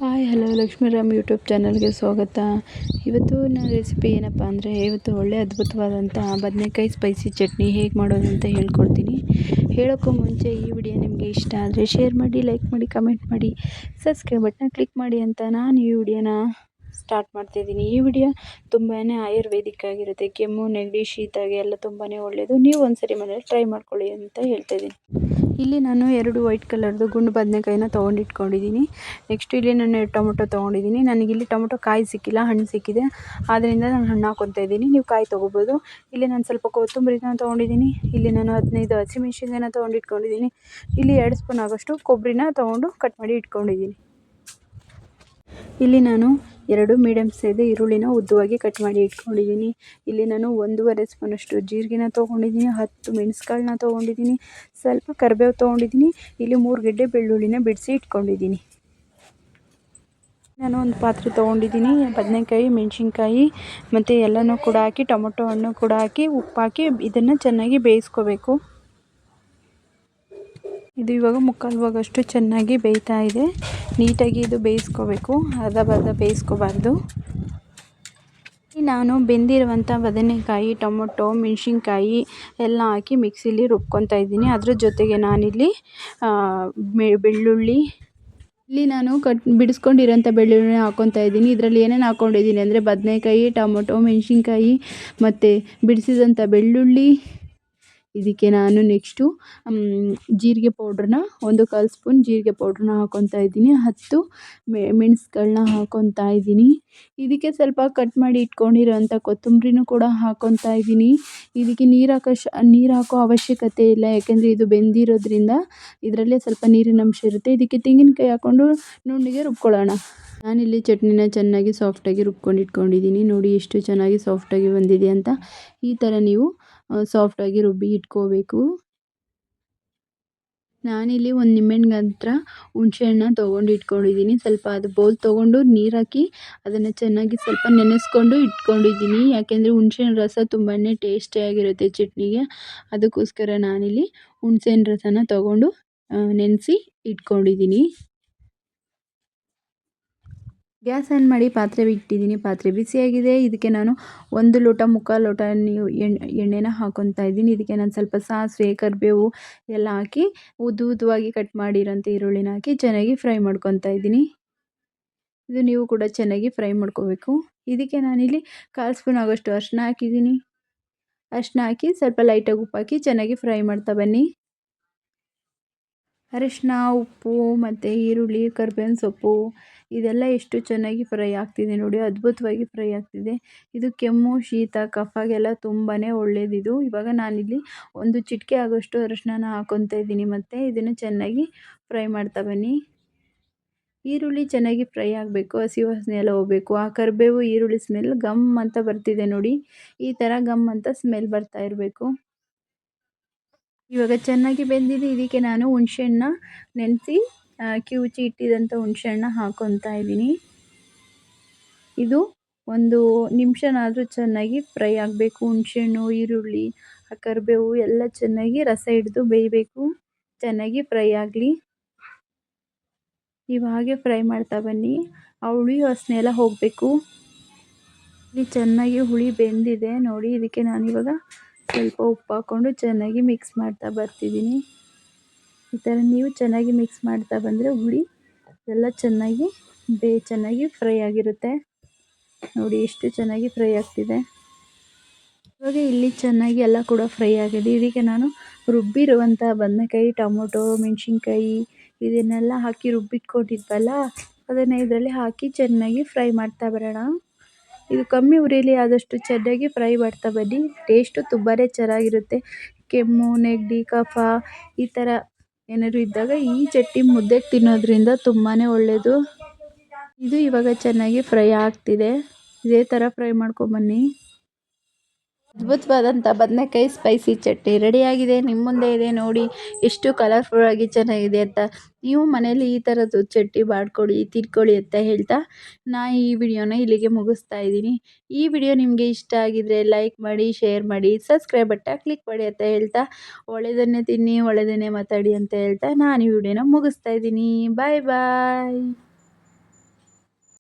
Hi hello Lakshmiram YouTube ಚಾನಲ್ಗೆ ಸ್ವಾಗತ. ಇವತ್ತು ನನ್ನ ರೆಸಿಪಿ ಏನಪ್ಪ ಅಂದರೆ, ಇವತ್ತು ಒಳ್ಳೆ ಅದ್ಭುತವಾದಂಥ ಬದನೆಕಾಯಿ ಸ್ಪೈಸಿ ಚಟ್ನಿ ಹೇಗೆ ಮಾಡೋದು ಅಂತ ಹೇಳ್ಕೊಡ್ತೀನಿ. ಹೇಳೋಕ್ಕೂ ಮುಂಚೆ ಈ ವಿಡಿಯೋ ನಿಮಗೆ ಇಷ್ಟ ಆದರೆ ಶೇರ್ ಮಾಡಿ, ಲೈಕ್ ಮಾಡಿ, ಕಮೆಂಟ್ ಮಾಡಿ, ಸಬ್ಸ್ಕ್ರೈಬ್ ಬಟನ್ನ ಕ್ಲಿಕ್ ಮಾಡಿ ಅಂತ ನಾನು ಈ ವಿಡಿಯೋನ ಸ್ಟಾರ್ಟ್ ಮಾಡ್ತಾಯಿದ್ದೀನಿ. ಈ ವಿಡಿಯೋ ತುಂಬಾ ಆಯುರ್ವೇದಿಕ್ ಆಗಿರುತ್ತೆ. ಕೆಮ್ಮು, ನೆಗಡಿ, ಶೀತಗೆ ಎಲ್ಲ ತುಂಬಾ ಒಳ್ಳೆಯದು. ನೀವು ಒಂದ್ಸರಿ ಮನೇಲಿ ಟ್ರೈ ಮಾಡ್ಕೊಳ್ಳಿ ಅಂತ ಹೇಳ್ತಾಯಿದ್ದೀನಿ. ಇಲ್ಲಿ ನಾನು 2 ವೈಟ್ ಕಲರ್ದು ಗುಂಡು ಬದನೆಕಾಯಿನ ತೊಗೊಂಡಿಟ್ಕೊಂಡಿದ್ದೀನಿ. ನೆಕ್ಸ್ಟ್ ಇಲ್ಲಿ ನಾನು 2 ಟೊಮೊಟೊ ತೊಗೊಂಡಿದ್ದೀನಿ. ನನಗಿಲ್ಲಿ ಟೊಮೊಟೊ ಕಾಯಿ ಸಿಕ್ಕಿಲ್ಲ, ಹಣ್ಣು ಸಿಕ್ಕಿದೆ. ಆದ್ದರಿಂದ ನಾನು ಹಣ್ಣು ಹಾಕ್ಕೊತಾ ಇದ್ದೀನಿ. ನೀವು ಕಾಯಿ ತೊಗೋಬೋದು. ಇಲ್ಲಿ ನಾನು ಸ್ವಲ್ಪ ಕೊತ್ತಂಬರಿನ ತೊಗೊಂಡಿದ್ದೀನಿ. ಇಲ್ಲಿ ನಾನು 15 ಹಸಿಮೆಣ್ಸಿನ್ಕಾಯಿನ ತೊಗೊಂಡಿಟ್ಕೊಂಡಿದ್ದೀನಿ. ಇಲ್ಲಿ 2 ಸ್ಪೂನ್ ಆಗೋಷ್ಟು ಕೊಬ್ಬರಿನ ತೊಗೊಂಡು ಕಟ್ ಮಾಡಿ ಇಟ್ಕೊಂಡಿದ್ದೀನಿ. ಇಲ್ಲಿ ನಾನು 2 ಮೀಡಿಯಮ್ ಸೈಜ್ ಈರುಳ್ಳಿನ ಉದ್ದವಾಗಿ ಕಟ್ ಮಾಡಿ ಇಟ್ಕೊಂಡಿದ್ದೀನಿ. ಇಲ್ಲಿ ನಾನು 1.5 ಸ್ಪೂನಷ್ಟು ಜೀರಿಗೆನ ತೊಗೊಂಡಿದ್ದೀನಿ. 10 ಮೆಣಸುಗಳನ್ನ ತೊಗೊಂಡಿದ್ದೀನಿ. ಸ್ವಲ್ಪ ಕರಿಬೇವು ತೊಗೊಂಡಿದ್ದೀನಿ. ಇಲ್ಲಿ 3 ಗೆಡ್ಡೆ ಬೆಳ್ಳುಳ್ಳಿನ ಬಿಡಿಸಿ ಇಟ್ಕೊಂಡಿದ್ದೀನಿ. ನಾನು ಒಂದು ಪಾತ್ರೆ ತೊಗೊಂಡಿದ್ದೀನಿ. ಬದನೆಕಾಯಿ, ಮೆಣಸಿನ್ಕಾಯಿ ಮತ್ತು ಎಲ್ಲನೂ ಕೂಡ ಹಾಕಿ, ಟೊಮೊಟೊ ಹಣ್ಣು ಕೂಡ ಹಾಕಿ, ಉಪ್ಪು ಹಾಕಿ ಇದನ್ನು ಚೆನ್ನಾಗಿ ಬೇಯಿಸ್ಕೋಬೇಕು. ಇದು ಇವಾಗ ಮುಕ್ಕಾಲು ಭಾಗಷ್ಟು ಚೆನ್ನಾಗಿ ಬೇಯ್ತಾ ಇದೆ. ನೀಟಾಗಿ ಇದು ಬೇಯಿಸ್ಕೋಬೇಕು, ಅರ್ಧ ಬೇಯಿಸ್ಕೋಬಾರ್ದು. ನಾನು ಬೆಂದಿರುವಂಥ ಬದನೆಕಾಯಿ, ಟೊಮೊಟೊ, ಮೆಣಸಿನ್ಕಾಯಿ ಎಲ್ಲ ಹಾಕಿ ಮಿಕ್ಸಿಲಿ ರುಬ್ಕೊತಾ ಇದ್ದೀನಿ. ಅದ್ರ ಜೊತೆಗೆ ನಾನಿಲ್ಲಿ ಬೆಳ್ಳುಳ್ಳಿ, ಇಲ್ಲಿ ನಾನು ಬಿಡಿಸ್ಕೊಂಡಿರೋಂಥ ಬೆಳ್ಳುಳ್ಳಿನ ಹಾಕ್ಕೊತಾ ಇದ್ದೀನಿ. ಇದರಲ್ಲಿ ಏನೇನು ಹಾಕ್ಕೊಂಡಿದ್ದೀನಿ ಅಂದರೆ ಬದನೆಕಾಯಿ, ಟೊಮೊಟೊ, ಮೆಣಸಿನ್ಕಾಯಿ ಮತ್ತು ಬಿಡಿಸಿದಂಥ ಬೆಳ್ಳುಳ್ಳಿ. ಇದಕ್ಕೆ ನಾನು ನೆಕ್ಸ್ಟು ಜೀರಿಗೆ ಪೌಡ್ರನ್ನ 1/4 ಸ್ಪೂನ್ ಜೀರಿಗೆ ಪೌಡ್ರನ್ನ ಹಾಕ್ಕೊತಾ ಇದ್ದೀನಿ. 10 ಮೆಣಸುಗಳನ್ನ ಹಾಕ್ಕೊತಾ ಇದ್ದೀನಿ. ಇದಕ್ಕೆ ಸ್ವಲ್ಪ ಕಟ್ ಮಾಡಿ ಇಟ್ಕೊಂಡಿರೋಂಥ ಕೊತ್ತಂಬರಿನೂ ಕೂಡ ಹಾಕ್ಕೊತಾ ಇದ್ದೀನಿ. ಇದಕ್ಕೆ ನೀರು ಹಾಕೋ ಅವಶ್ಯಕತೆ ಇಲ್ಲ, ಯಾಕೆಂದರೆ ಇದು ಬೆಂದಿರೋದ್ರಿಂದ ಇದರಲ್ಲೇ ಸ್ವಲ್ಪ ನೀರಿನ ಅಂಶ ಇರುತ್ತೆ. ಇದಕ್ಕೆ ತೆಂಗಿನಕಾಯಿ ಹಾಕ್ಕೊಂಡು ನುಣ್ಣಗೆ ರುಬ್ಕೊಳ್ಳೋಣ. ನಾನಿಲ್ಲಿ ಚಟ್ನಿನ ಚೆನ್ನಾಗಿ ಸಾಫ್ಟಾಗಿ ರುಬ್ಕೊಂಡು ಇಟ್ಕೊಂಡಿದ್ದೀನಿ. ನೋಡಿ ಎಷ್ಟು ಚೆನ್ನಾಗಿ ಸಾಫ್ಟಾಗಿ ಬಂದಿದೆ ಅಂತ. ಈ ಥರ ನೀವು ಸಾಫ್ಟಾಗಿ ರುಬ್ಬಿ ಇಟ್ಕೋಬೇಕು. ನಾನಿಲ್ಲಿ ಒಂದು ನಿಂಬೆಹಣ್ಣು ಗಾತ್ರ ಹುಣಸೆಹಣ್ಣನ್ನ ತೊಗೊಂಡು ಇಟ್ಕೊಂಡಿದ್ದೀನಿ. ಸ್ವಲ್ಪ ಅದು ಬೌಲ್ ತೊಗೊಂಡು ನೀರು ಹಾಕಿ ಅದನ್ನು ಚೆನ್ನಾಗಿ ಸ್ವಲ್ಪ ನೆನೆಸ್ಕೊಂಡು ಇಟ್ಕೊಂಡಿದ್ದೀನಿ. ಯಾಕೆಂದರೆ ಹುಣಸೆಹಣ್ಣು ರಸ ತುಂಬಾ ಟೇಸ್ಟಿಯಾಗಿರುತ್ತೆ ಚಟ್ನಿಗೆ. ಅದಕ್ಕೋಸ್ಕರ ನಾನಿಲ್ಲಿ ಹುಣಸೆಹಣ್ಣು ರಸನ ತೊಗೊಂಡು ನೆನೆಸಿ ಇಟ್ಕೊಂಡಿದ್ದೀನಿ. ಗ್ಯಾಸ್ ಆನ್ ಮಾಡಿ ಪಾತ್ರೆ ಇಟ್ಟಿದ್ದೀನಿ. ಪಾತ್ರೆ ಬಿಸಿಯಾಗಿದೆ. ಇದಕ್ಕೆ ನಾನು 1 ಲೋಟ, ಮುಕ್ಕಾಲು ಲೋಟ ಎಣ್ಣೆನ ಹಾಕ್ಕೊತಾ ಇದ್ದೀನಿ. ಇದಕ್ಕೆ ನಾನು ಸ್ವಲ್ಪ ಸಾಸಿವೆ, ಕರಿಬೇವು ಎಲ್ಲ ಹಾಕಿ ಉದ್ದವಾಗಿ ಕಟ್ ಮಾಡಿರೋಂಥ ಈರುಳ್ಳಿನ ಹಾಕಿ ಚೆನ್ನಾಗಿ ಫ್ರೈ ಮಾಡ್ಕೊತಾ ಇದ್ದೀನಿ. ಇದು ನೀವು ಕೂಡ ಚೆನ್ನಾಗಿ ಫ್ರೈ ಮಾಡ್ಕೋಬೇಕು. ಇದಕ್ಕೆ ನಾನಿಲ್ಲಿ 1/4 ಸ್ಪೂನ್ ಆಗೋಷ್ಟು ಅರಿಶಿನ ಹಾಕಿದ್ದೀನಿ. ಅರಿಶಿನ ಹಾಕಿ ಸ್ವಲ್ಪ ಲೈಟಾಗಿ ಉಪ್ಪು ಹಾಕಿ ಚೆನ್ನಾಗಿ ಫ್ರೈ ಮಾಡ್ತಾ ಬನ್ನಿ. ಅರಿಶಿನ, ಉಪ್ಪು ಮತ್ತು ಈರುಳ್ಳಿ, ಕರಿಬೇವಿನ ಸೊಪ್ಪು ಇದೆಲ್ಲ ಎಷ್ಟು ಚೆನ್ನಾಗಿ ಫ್ರೈ ಆಗ್ತಿದೆ ನೋಡಿ, ಅದ್ಭುತವಾಗಿ ಫ್ರೈ ಆಗ್ತಿದೆ. ಇದು ಕೆಮ್ಮು, ಶೀತ, ಕಫಗೆಲ್ಲ ತುಂಬಾ ಒಳ್ಳೆಯದಿದು. ಇವಾಗ ನಾನಿಲ್ಲಿ 1 ಚಿಟಿಕೆ ಆಗೋಷ್ಟು ಅರಿಶಿನ ಹಾಕ್ಕೊತಾ ಇದ್ದೀನಿ. ಮತ್ತು ಇದನ್ನು ಚೆನ್ನಾಗಿ ಫ್ರೈ ಮಾಡ್ತಾ ಬನ್ನಿ. ಈರುಳ್ಳಿ ಚೆನ್ನಾಗಿ ಫ್ರೈ ಆಗಬೇಕು, ಹಸಿ ವಾಸನೆ ಎಲ್ಲ ಹೋಗಬೇಕು. ಆ ಕರಿಬೇವು, ಈರುಳ್ಳಿ ಸ್ಮೆಲ್ ಗಮ್ ಅಂತ ಬರ್ತಿದೆ ನೋಡಿ, ಈ ಥರ ಗಮ್ ಅಂತ ಸ್ಮೆಲ್ ಬರ್ತಾ ಇರಬೇಕು. ಇವಾಗ ಚೆನ್ನಾಗಿ ಬೆಂದಿದೆ. ಇದಕ್ಕೆ ನಾನು ಹುಣಸೆಹಣ್ಣನ್ನ ನೆನೆಸಿ ಕಿವುಚಿ ಇಟ್ಟಿದ್ದಂಥ ಹುಣಸೆಹಣ್ಣನ್ನ ಹಾಕ್ಕೊತಾ ಇದ್ದೀನಿ. ಇದು 1 ನಿಮಿಷನಾದರೂ ಚೆನ್ನಾಗಿ ಫ್ರೈ ಆಗಬೇಕು. ಹುಣಸೆಹಣ್ಣು, ಈರುಳ್ಳಿ, ಕರಿಬೇವು ಎಲ್ಲ ಚೆನ್ನಾಗಿ ರಸ ಹಿಡಿದು ಬೇಯಬೇಕು. ಚೆನ್ನಾಗಿ ಫ್ರೈ ಆಗಲಿ. ನೀವು ಹಾಗೆ ಫ್ರೈ ಮಾಡ್ತಾ ಬನ್ನಿ. ಆ ಹುಳಿ ವಾಸನೆ ಎಲ್ಲ ಹೋಗಬೇಕು. ಇಲ್ಲಿ ಚೆನ್ನಾಗಿ ಹುಳಿ ಬೆಂದಿದೆ ನೋಡಿ. ಇದಕ್ಕೆ ನಾನಿವಾಗ ಸ್ವಲ್ಪ ಉಪ್ಪು ಹಾಕ್ಕೊಂಡು ಚೆನ್ನಾಗಿ ಮಿಕ್ಸ್ ಮಾಡ್ತಾ ಬರ್ತಿದ್ದೀನಿ. ಈ ಥರ ನೀವು ಚೆನ್ನಾಗಿ ಮಿಕ್ಸ್ ಮಾಡ್ತಾ ಬಂದರೆ ಹುಳಿ ಎಲ್ಲ ಚೆನ್ನಾಗಿ ಫ್ರೈ ಆಗಿರುತ್ತೆ. ನೋಡಿ ಎಷ್ಟು ಚೆನ್ನಾಗಿ ಫ್ರೈ ಆಗ್ತಿದೆ. ಇವಾಗ ಇಲ್ಲಿ ಚೆನ್ನಾಗಿ ಎಲ್ಲ ಕೂಡ ಫ್ರೈ ಆಗಿದೆ. ಇದಕ್ಕೆ ನಾನು ರುಬ್ಬಿರುವಂಥ ಬದನೆಕಾಯಿ, ಟೊಮೊಟೊ, ಮೆಣಸಿನ್ಕಾಯಿ ಇದನ್ನೆಲ್ಲ ಹಾಕಿ ರುಬ್ಬಿಟ್ಕೊಂಡಿದ್ವಲ್ಲ, ಅದನ್ನು ಇದರಲ್ಲಿ ಹಾಕಿ ಚೆನ್ನಾಗಿ ಫ್ರೈ ಮಾಡ್ತಾ ಬರೋಣ. ಇದು ಕಮ್ಮಿ ಉರಿಯಲ್ಲಿ ಆದಷ್ಟು ಚೆನ್ನಾಗಿ ಫ್ರೈ ಮಾಡ್ತಾ ಬನ್ನಿ. ಟೇಸ್ಟು ತುಂಬಾ ಚೆನ್ನಾಗಿರುತ್ತೆ. ಕೆಮ್ಮು, ನೆಗಡಿ, ಕಫ ಈ ಥರ ಏನಾದರೂ ಇದ್ದಾಗ ಈ ಚಟ್ನಿ ಮುದ್ದೆಗೆ ತಿನ್ನೋದ್ರಿಂದ ತುಂಬಾ ಒಳ್ಳೆಯದು. ಇದು ಇವಾಗ ಚೆನ್ನಾಗಿ ಫ್ರೈ ಆಗ್ತಿದೆ. ಇದೇ ಥರ ಫ್ರೈ ಮಾಡ್ಕೊಂಬನ್ನಿ. ಅದ್ಭುತವಾದಂಥ ಬದನೆಕಾಯಿ ಸ್ಪೈಸಿ ಚಟ್ನಿ ರೆಡಿಯಾಗಿದೆ. ನಿಮ್ಮ ಮುಂದೆ ಇದೆ ನೋಡಿ, ಎಷ್ಟು ಕಲರ್ಫುಲ್ಲಾಗಿ ಚೆನ್ನಾಗಿದೆ ಅಂತ. ನೀವು ಮನೇಲಿ ಈ ಥರದ್ದು ಚಟ್ನಿ ಮಾಡ್ಕೊಳ್ಳಿ, ತಿನ್ಕೊಳ್ಳಿ ಅಂತ ಹೇಳ್ತಾ ಈ ವಿಡಿಯೋನ ಇಲ್ಲಿಗೆ ಮುಗಿಸ್ತಾ ಇದ್ದೀನಿ. ಈ ವಿಡಿಯೋ ನಿಮಗೆ ಇಷ್ಟ ಆಗಿದರೆ ಲೈಕ್ ಮಾಡಿ, ಶೇರ್ ಮಾಡಿ, ಸಬ್ಸ್ಕ್ರೈಬ್ ಬಟನ್ ಕ್ಲಿಕ್ ಮಾಡಿ ಅಂತ ಹೇಳ್ತಾ, ಒಳ್ಳೆಯದನ್ನೇ ತಿನ್ನಿ, ಒಳ್ಳೆಯದನ್ನೇ ಮಾತಾಡಿ ಅಂತ ಹೇಳ್ತಾ ನಾನು ಈ ವಿಡಿಯೋನ ಮುಗಿಸ್ತಾ ಇದ್ದೀನಿ. ಬಾಯ್ ಬಾಯ್.